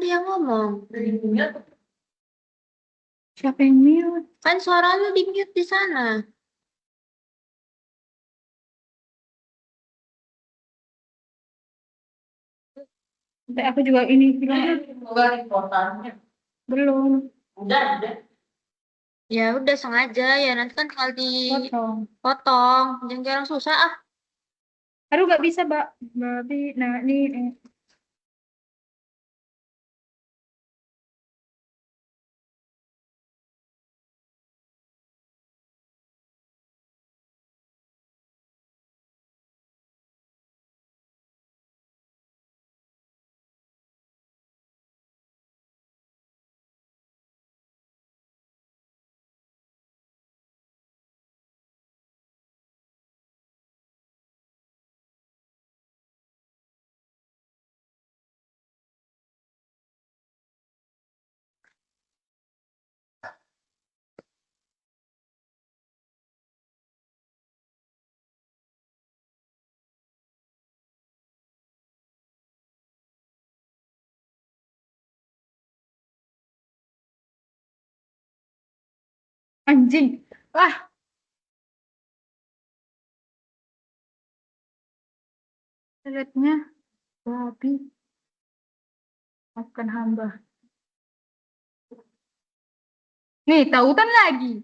dia ngomong. Siapa yang mute? Kan suara lu di mute di sana. Nanti aku juga ini bilang belum. Udah. Ya udah sengaja ya, nanti kan tinggal Potong. dipotong. Jangan orang susah ah. Aduh nggak bisa, Mbak. Babi, nah ini. Anjing. Wah. Lihatnya babi. Maafkan hamba. Nih, tautan lagi.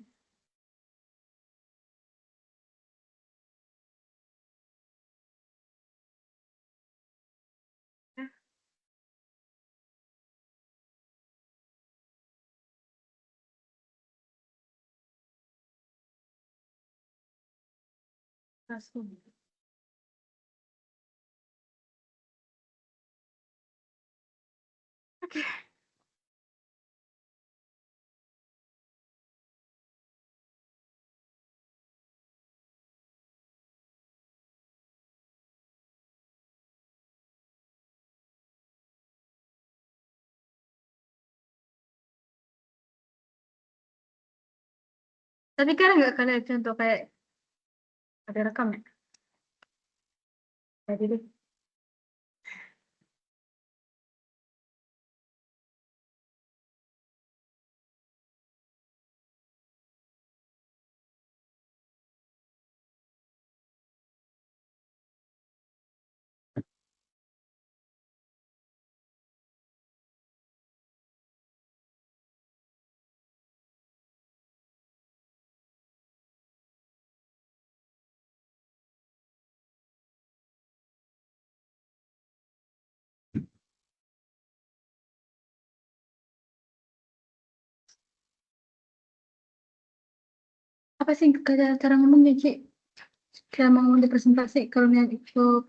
Langsung. Oke. Tapi kan nggak kalian contoh kayak ada rekam ya? Jadi deh. Apa sih cara ngomongnya, Ci? Cara ngomong di presentasi kalau yang itu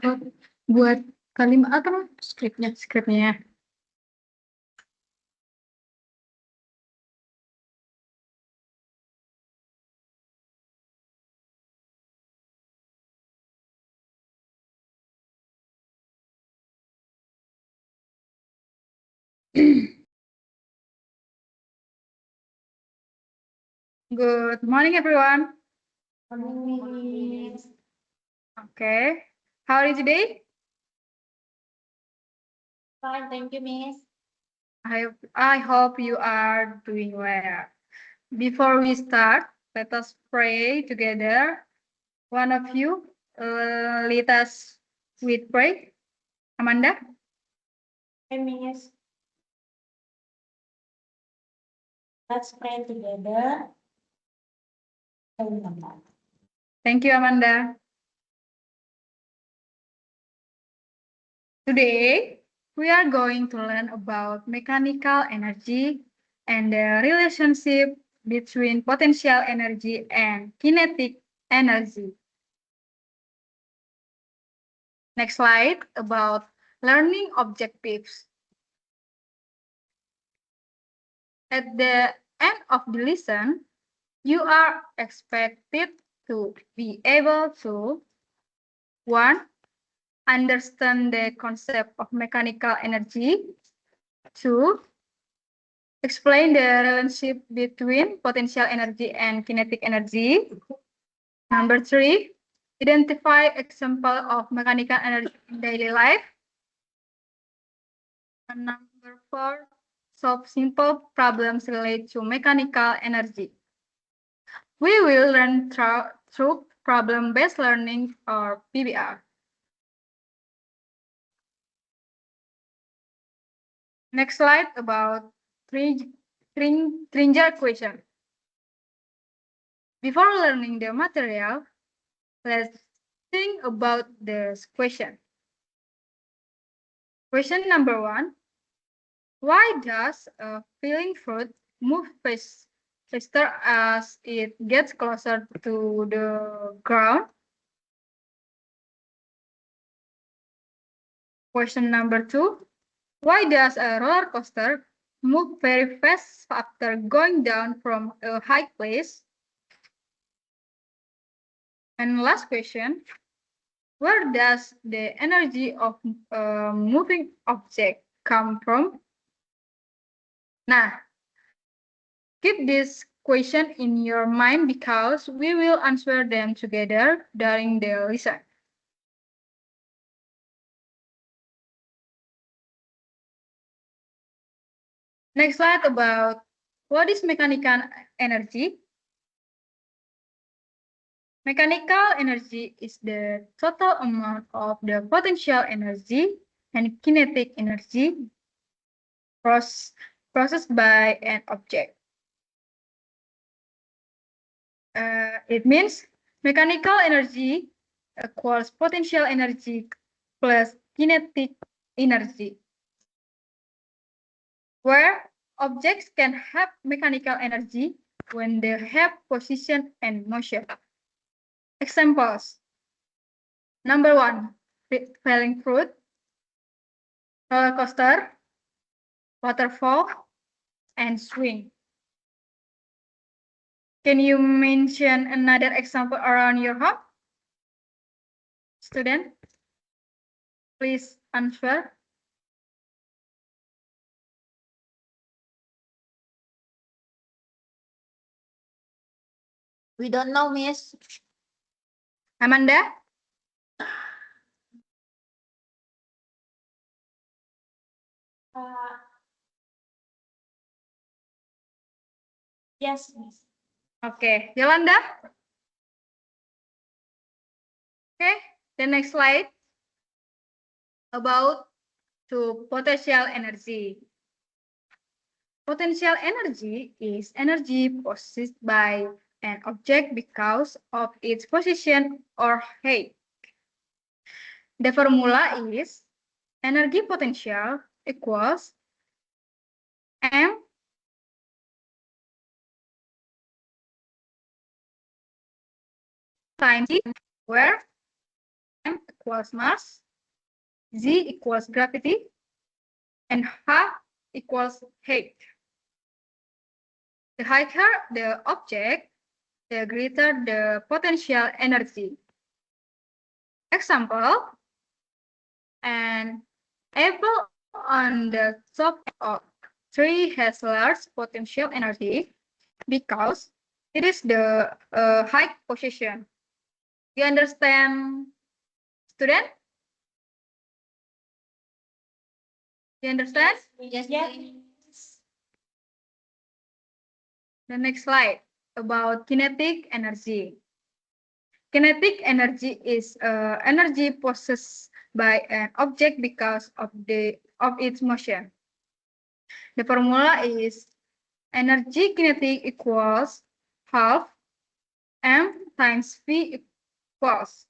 buat kalimat apa skripnya. Good morning, everyone. Morning. Okay. How are you today? Fine, thank you, Miss. I hope you are doing well. Before we start, let us pray together. One of you, let us with pray. Amanda? Hey, Miss. Let's pray together. Thank you, Amanda. Today, we are going to learn about mechanical energy and the relationship between potential energy and kinetic energy. Next slide about learning objectives. At the end of the lesson, you are expected to be able to 1. Understand the concept of mechanical energy. 2. Explain the relationship between potential energy and kinetic energy. Number 3. Identify example of mechanical energy in daily life. And number solve simple problems related to mechanical energy. We will learn through problem-based learning or PBR. Next slide about Tringer equation. Before learning the material, let's think about this question. Question number 1. Why does a falling fruit move faster as it gets closer to the ground? Question number 2. Why does a roller coaster move very fast after going down from a high place? And last question, where does the energy of a moving object come from? Nah, keep this question in your mind because we will answer them together during the lesson. Next slide about what is mechanical energy. Mechanical energy is the total amount of the potential energy and kinetic energy processed by an object. It means mechanical energy equals potential energy plus kinetic energy, where objects can have mechanical energy when they have position and motion. Examples. Number 1, falling fruit, roller coaster, waterfall, and swing. Can you mention another example around your home? Student, please answer. We don't know, Miss. Amanda? Yes, Miss. Okay, Yolanda? Okay, the next slide about potential energy. Potential energy is energy possessed by an object because of its position or height. The formula is energy potential equals M times G, where M equals mass, Z equals gravity, and H equals height. The higher the object, the greater the potential energy. Example, an apple on the top of tree has large potential energy because it is the high position. You understand, student? You understand? Yes, yes. The next slide about kinetic energy. Kinetic energy is energy possessed by an object because of its motion. The formula is energy kinetic equals half m times v equals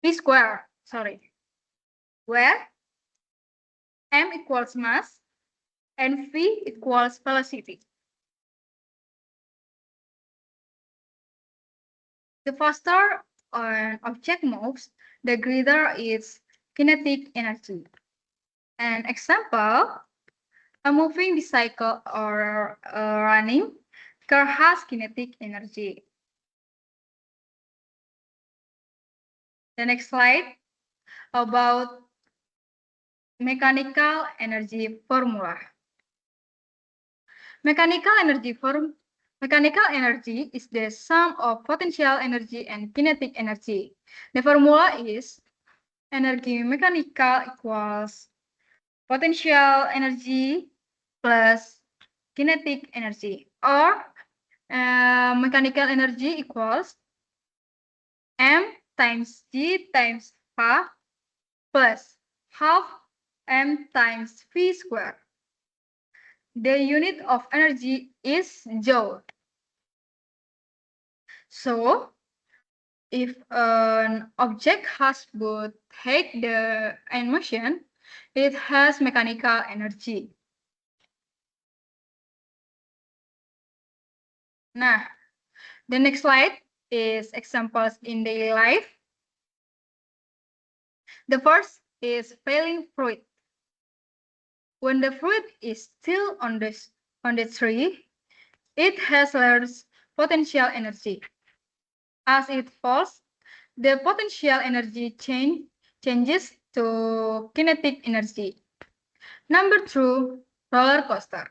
v square, sorry, where m equals mass and v equals velocity. The faster an object moves, the greater its kinetic energy. An example, a moving bicycle or a running car has kinetic energy. The next slide about mechanical energy formula. Mechanical energy is the sum of potential energy and kinetic energy. The formula is energy mechanical equals potential energy plus kinetic energy, or mechanical energy equals m times g times h plus half m times v squared. The unit of energy is joule. So, if an object has both height and motion, it has mechanical energy. Nah, the next slide is examples in daily life. The first is falling fruit. When the fruit is still on the tree, it has less potential energy. As it falls, the potential energy changes to kinetic energy. Number 2, roller coaster.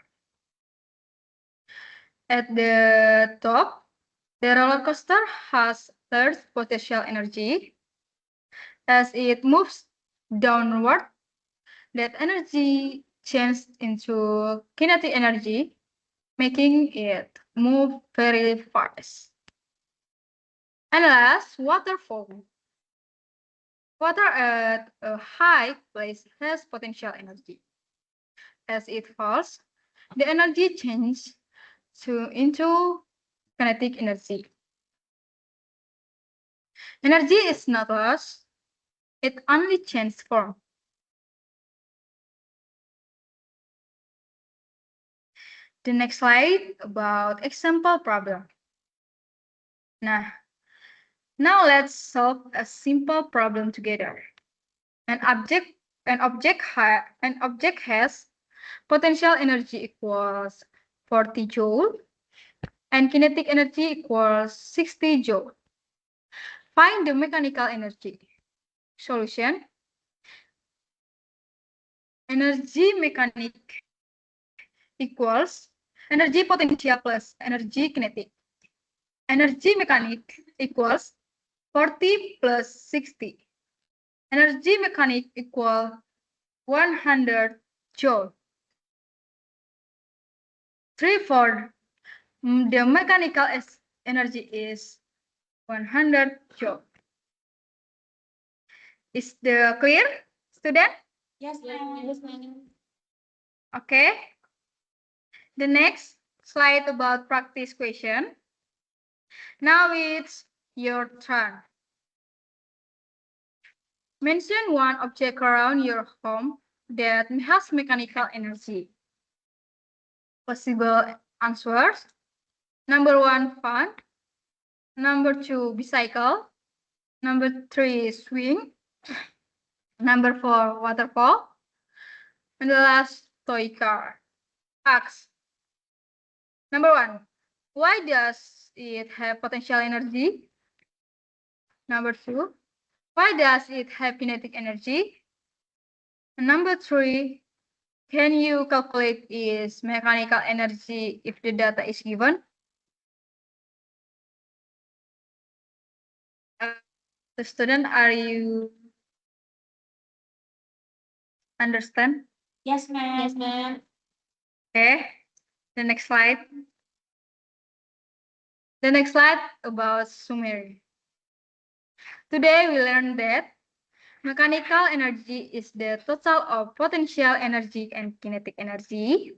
At the top, the roller coaster has less potential energy. As it moves downward, that energy changes into kinetic energy, making it move very fast. And last, waterfall. Water at a high place has potential energy. As it falls, the energy changes into kinetic energy. Energy is not lost, it only changes form. The next slide about example problem. Now let's solve a simple problem together. An object has potential energy equals 40 joule and kinetic energy equals 60 joule. Find the mechanical energy. Solution. Energy mechanic equals energy potential plus energy kinetic. Energy mechanic equals 40 plus 60. Energy mechanic equal 100 joule. 3 for the mechanical energy is 100 joule. Is the clear, student? Yes, ma'am. Yes, ma'am. Okay. The next slide about practice question. Now it's your turn. Mention one object around your home that has mechanical energy. Possible answers. Number 1, fan. Number 2, bicycle. Number 3, swing. Number 4, waterfall. And the last, toy car. Ask. Number 1, why does it have potential energy? Number 2, why does it have kinetic energy? And number 3, can you calculate its mechanical energy if the data is given? The student, are you understand? Yes, ma'am. Yes, ma'am. Okay, the next slide. The next slide about summary. Today we learned that mechanical energy is the total of potential energy and kinetic energy.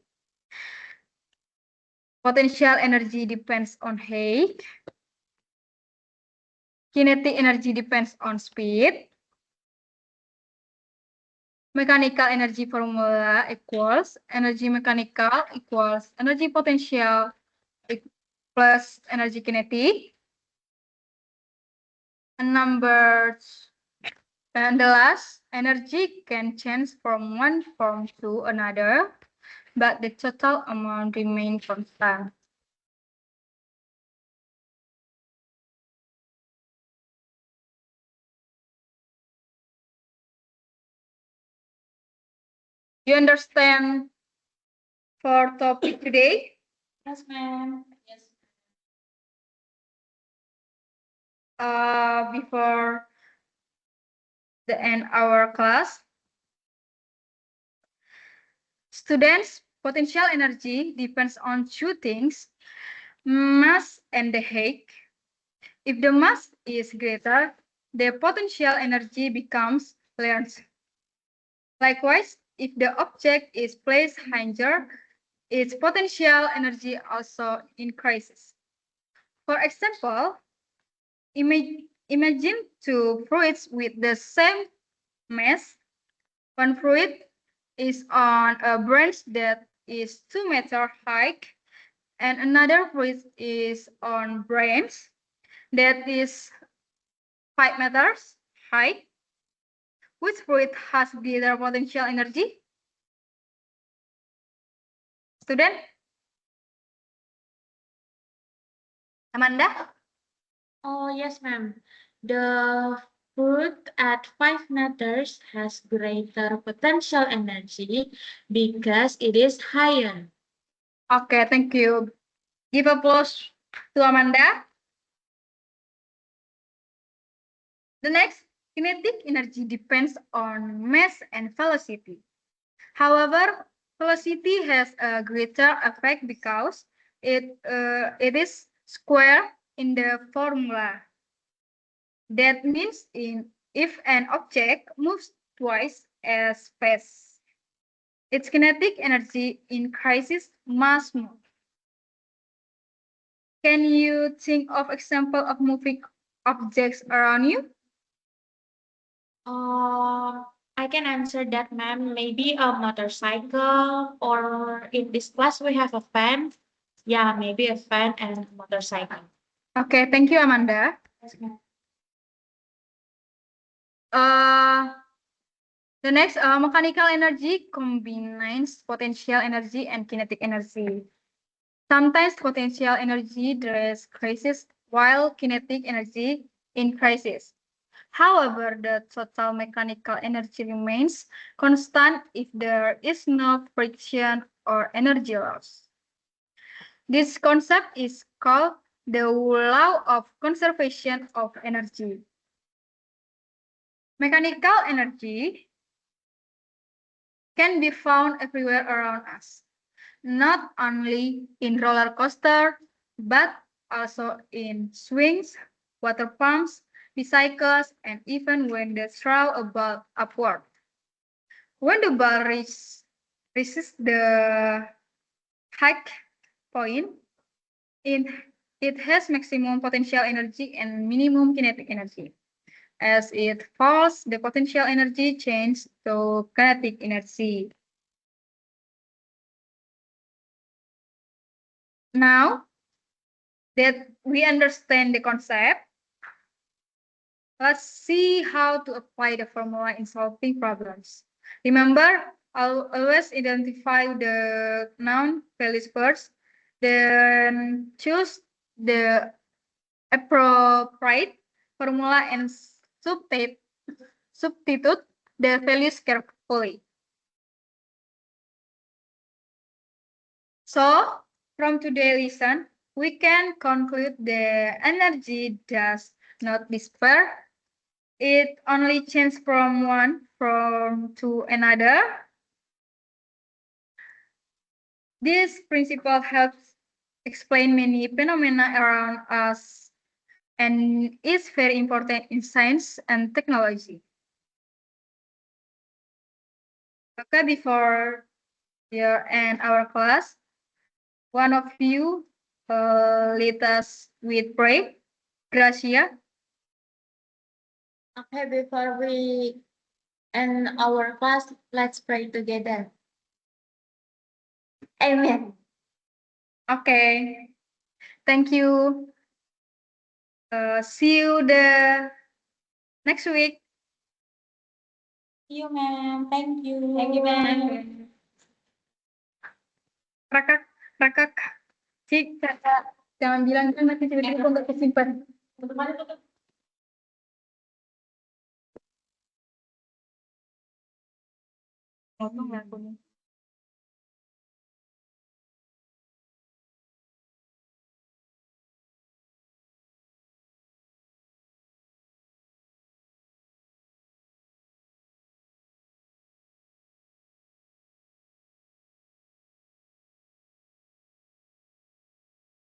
Potential energy depends on height. Kinetic energy depends on speed. Mechanical energy formula equals energy mechanical equals energy potential plus energy kinetic. And the last, energy can change from one form to another, but the total amount remains constant. You understand for topic today? Yes, ma'am. Yes. Before the end our class, Students, potential energy depends on two things, mass and the height. If the mass is greater, the potential energy becomes larger. Likewise, if the object is placed higher, its potential energy also increases. For example, imagine two fruits with the same mass. One fruit is on a branch that is 2 meters high, and another fruit is on branch that is 5 meters high. Which fruit has greater potential energy? Student? Amanda? Oh, yes, ma'am. The fruit at 5 meters has greater potential energy because it is higher. Okay, thank you. Give applause to Amanda. The next, kinetic energy depends on mass and velocity. However, velocity has a greater effect because it is square in the formula. That means if an object moves twice as fast, its kinetic energy increases much more. Can you think of example of moving objects around you? I can answer that, ma'am. Maybe a motorcycle, or in this class we have a fan. Yeah, maybe a fan and a motorcycle. Okay, thank you, Amanda. Yes, ma'am. The next, mechanical energy combines potential energy and kinetic energy. Sometimes potential energy decreases while kinetic energy increases. However, the total mechanical energy remains constant if there is no friction or energy loss. This concept is called the law of conservation of energy. Mechanical energy can be found everywhere around us, not only in roller coaster, but also in swings, water pumps, bicycles, and even when they throw a ball upward. When the ball reaches the height point, it, it has maximum potential energy and minimum kinetic energy. As it falls, the potential energy changes to kinetic energy. Now that we understand the concept, let's see how to apply the formula in solving problems. Remember, I'll always identify the noun values first, then choose the appropriate formula and substitute the values carefully. So, from today's lesson, we can conclude the energy does not disappear. It only changes from one form to another. This principle helps explain many phenomena around us and is very important in science and technology. Okay, before you end our class, one of you lead us with prayer. Gracia. Okay, before we end our class, let's pray together. Amen. Okay. Thank you. See you the next week. See you, ma'am. Thank you. Thank you, ma'am. Rakak, rakak. Cik, kakak. Jangan bilang kan nanti tiba-tiba kok nggak kesimpan. Potong ya aku nih.